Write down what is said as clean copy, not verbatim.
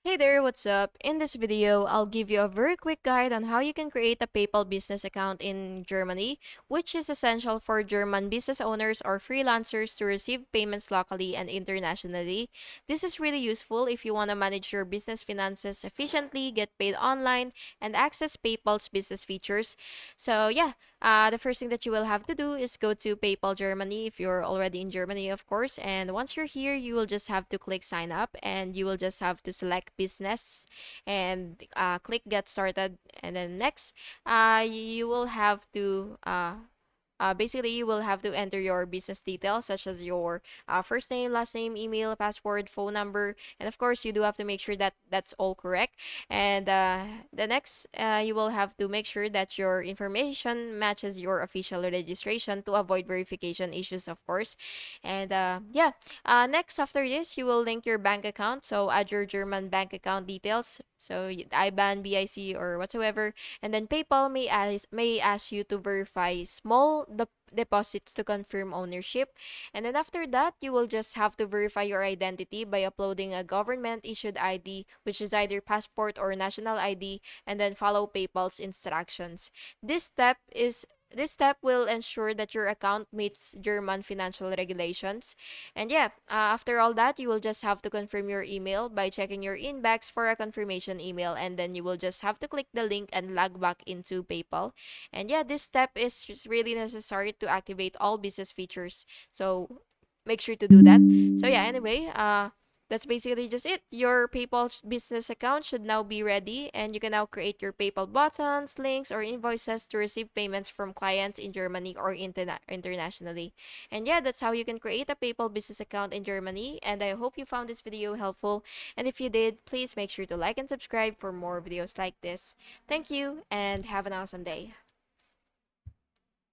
Hey there, what's up? In this video, I'll give you a very quick guide on how you can create a PayPal business account in Germany, which is essential for German business owners or freelancers to receive payments locally and internationally. This is really useful if you want to manage your business finances efficiently, get paid online, and access PayPal's business features. The first thing that you will have to do is go to PayPal Germany if you're already in Germany, of course. And once you're here, you will just have to click sign up and you will just have to select business and click get started. And then next, you will have to basically, you will have to enter your business details such as your first name, last name, email, password, phone number, and of course, you do have to make sure that that's all correct. And the next, you will have to make sure that your information matches your official registration to avoid verification issues, of course. And next after this, you will link your bank account. So add your German bank account details. So IBAN, BIC, or whatsoever, and then PayPal may ask you to verify small deposits to confirm ownership. And then after that, you will just have to verify your identity by uploading a government issued ID, which is either passport or national ID, and then follow PayPal's instructions. This step will ensure that your account meets German financial regulations. And after all that, you will just have to confirm your email by checking your inbox for a confirmation email, and then you will just have to click the link and log back into PayPal. And this step is just really necessary to activate all business features. So make sure to do that. That's basically just it. Your PayPal business account should now be ready, and you can now create your PayPal buttons, links, or invoices to receive payments from clients in Germany or internationally. And that's how you can create a PayPal business account in Germany. And I hope you found this video helpful. And if you did, please make sure to like and subscribe for more videos like this. Thank you, and have an awesome day.